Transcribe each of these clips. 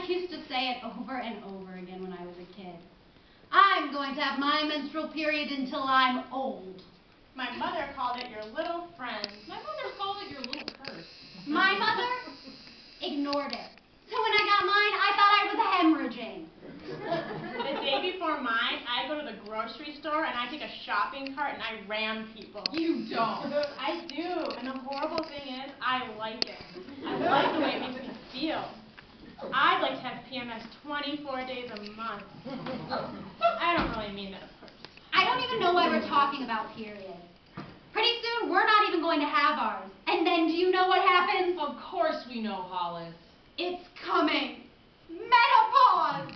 I used to say it over and over again when I was a kid. I'm going to have my menstrual period until I'm old. My mother called it your little friend. My mother called it your little curse. My mother ignored it. So when I got mine, I thought I was hemorrhaging. The day before mine, I go to the grocery store and I take a shopping cart and I ram people. You don't. I do. And the horrible thing is, I like it. I like the way it makes me feel. I'd like to have PMS 24 days a month. I don't really mean that, of course. I don't even know why we're talking about periods. Pretty soon, we're not even going to have ours. And then do you know what happens? Of course we know, Hollis. It's coming. Menopause.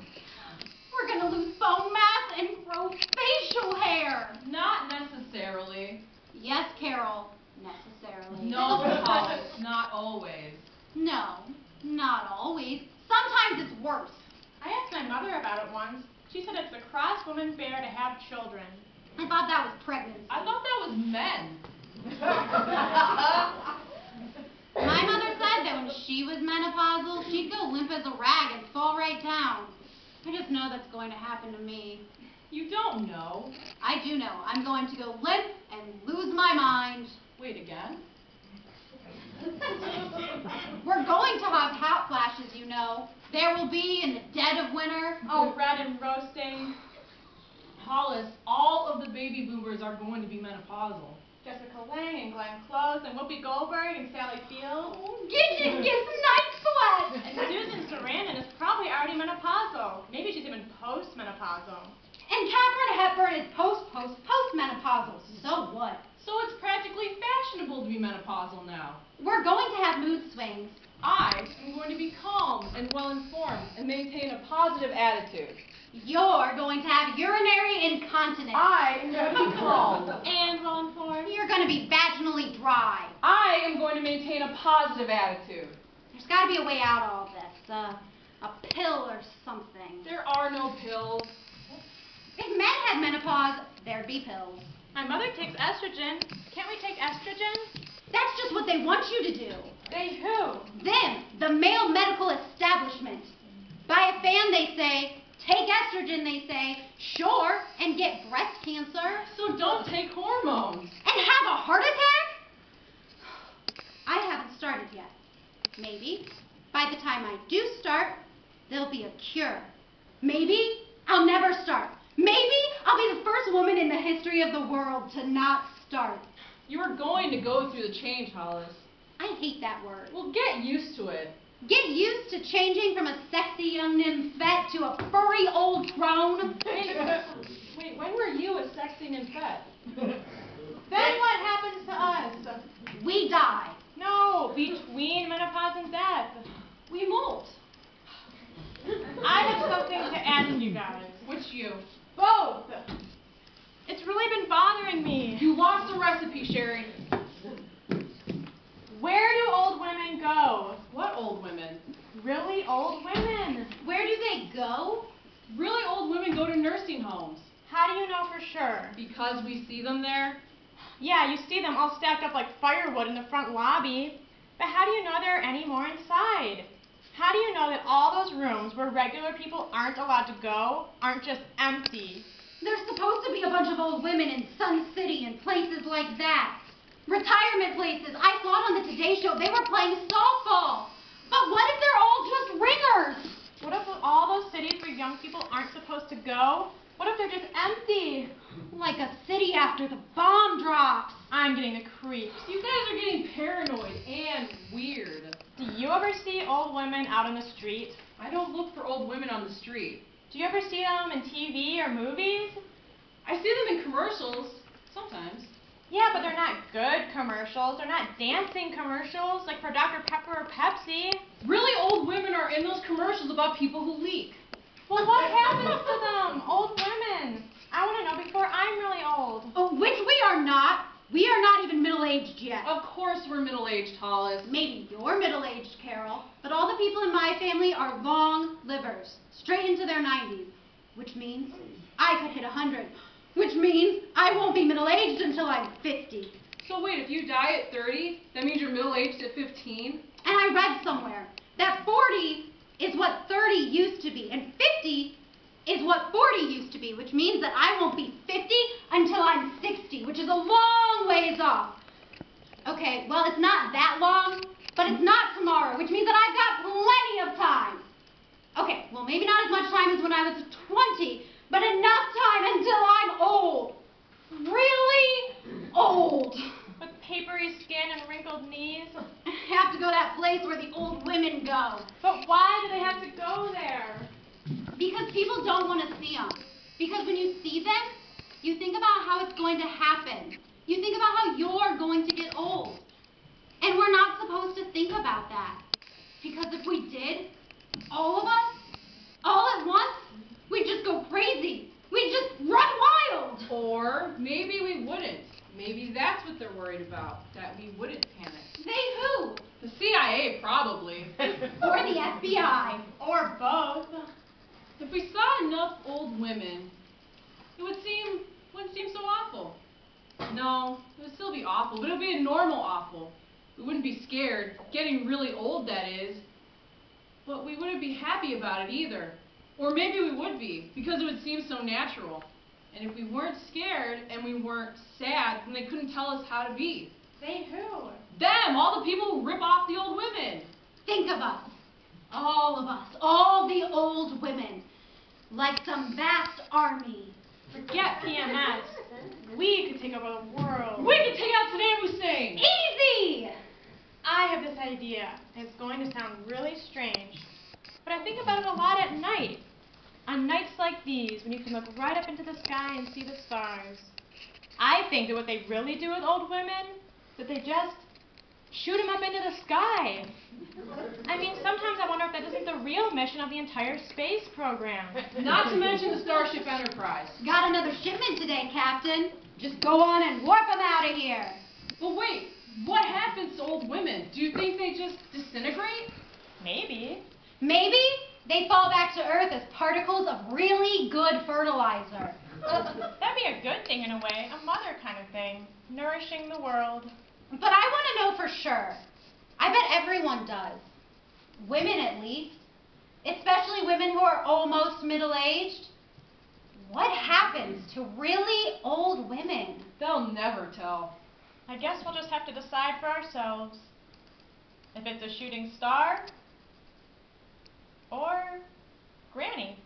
We're going to lose bone mass and grow facial hair. Not necessarily. Yes, Carol, necessarily. No, Hollis, not always. No, not always. Sometimes it's worse. I asked my mother about it once. She said it's the cross woman bear to have children. I thought that was pregnancy. I thought that was men. My mother said that when she was menopausal, she'd go limp as a rag and fall right down. I just know that's going to happen to me. You don't know. I do know. I'm going to go limp and lose my mind. Wait, again? We're going to have hot flashes, you know. There will be in the dead of winter. Oh, red and roasting. Hollis, all of the baby boomers are going to be menopausal. Jessica Lange and Glenn Close and Whoopi Goldberg and Sally Field. Gidget gets night sweat. And Susan Sarandon is probably already menopausal. Maybe she's even post-menopausal. And Katharine Hepburn is post-menopausal. So what? So it's practically fashionable to be menopausal now. We're going to have mood swings. I am going to be calm and well-informed and maintain a positive attitude. You're going to have urinary incontinence. I am going to be calm. And well-informed. You're going to be vaginally dry. I am going to maintain a positive attitude. There's got to be a way out of all this. A pill or something. There are no pills. If men had menopause, there'd be pills. My mother takes estrogen. Can't we take estrogen? That's just what they want you to do. They who? Them, the male medical establishment. Buy a fan, they say. Take estrogen, they say. Sure, and get breast cancer. So don't take hormones. And have a heart attack? I haven't started yet. Maybe, by the time I do start, there'll be a cure. Maybe I'll never start. Maybe I'll be the first woman in the history of the world to not start. You are going to go through the change, Hollis. I hate that word. Well, get used to it. Get used to changing from a sexy young nymphette to a furry old crone. Wait, when were you a sexy nymphette? Then what happens to us? We die. No, between menopause and death. We molt. I have something to ask you guys. Which you? Both. It's really been bothering me. You lost the recipe, Sherry. Where do old women go? What old women? Really old women. Where do they go? Really old women go to nursing homes. How do you know for sure? Because we see them there. Yeah, you see them all stacked up like firewood in the front lobby. But how do you know there are any more inside? How do you know that all those rooms where regular people aren't allowed to go aren't just empty? There's supposed to be a bunch of old women in Sun City and places like that. Retirement places. I saw it on the Today Show. They were playing softball. But what if they're all just ringers? What if all those cities where young people aren't supposed to go, what if they're just empty? Like a city after the bomb drops. I'm getting the creeps. You guys are getting paranoid and weird. Do you ever see old women out on the street? I don't look for old women on the street. Do you ever see them in TV or movies? I see them in commercials, sometimes. Yeah, but they're not good commercials. They're not dancing commercials like for Dr. Pepper or Pepsi. Really old women are in those commercials about people who leak. Well, what happens to them? Old women. I want to know before I'm really old. Oh, which we are not. We are not even middle-aged yet. Of course we're middle-aged, Hollis. Maybe you're middle-aged, Carol. But all the people in my family are long livers, straight into their 90s. Which means I could hit 100. Which means I won't be middle-aged until I'm 50. So wait, if you die at 30, that means you're middle-aged at 15? And I read somewhere that 40 is what 30 means that I won't be 50 until I'm 60, which is a long ways off. Okay, well, it's not that long, but it's not tomorrow, which means that I've got plenty of time. Okay, well, maybe not as much time as when I was 20, but enough time until I'm old. Really old. With papery skin and wrinkled knees. I have to go to that place where the old women go. But why do they have to go there? Because people don't want to see them. Because when you see them, you think about how it's going to happen. You think about how you're going to get old. And we're not supposed to think about that. Because if we did, all of us, all at once, we'd just go crazy. We'd just run wild. Or maybe we wouldn't. Maybe that's what they're worried about, that we wouldn't panic. They who? The CIA, probably. Or the FBI. Or both. If we saw enough old women, it wouldn't seem so awful. No, it would still be awful, but it would be a normal awful. We wouldn't be scared, getting really old, that is. But we wouldn't be happy about it either. Or maybe we would be, because it would seem so natural. And if we weren't scared and we weren't sad, then they couldn't tell us how to be. They who? Them, all the people who rip off the old women. Think of us. All of us. All the old women. Like some vast army. Forget PMS. We could take over the world. We could take out Saddam Hussein. Easy! I have this idea. It's going to sound really strange, but I think about it a lot at night. On nights like these, when you can look right up into the sky and see the stars. I think that what they really do with old women, that they just shoot them up into the sky. I mean, sometimes I wonder if that isn't the real mission of the entire space program. Not to mention the Starship Enterprise. Got another shipment today, Captain. Just go on and warp them out of here. But wait, what happens to old women? Do you think they just disintegrate? Maybe. Maybe they fall back to Earth as particles of really good fertilizer. That'd be a good thing in a way, a mother kind of thing, nourishing the world. But I want to know for sure. I bet everyone does. Women at least. Especially women who are almost middle-aged. What happens to really old women? They'll never tell. I guess we'll just have to decide for ourselves if it's a shooting star or Granny.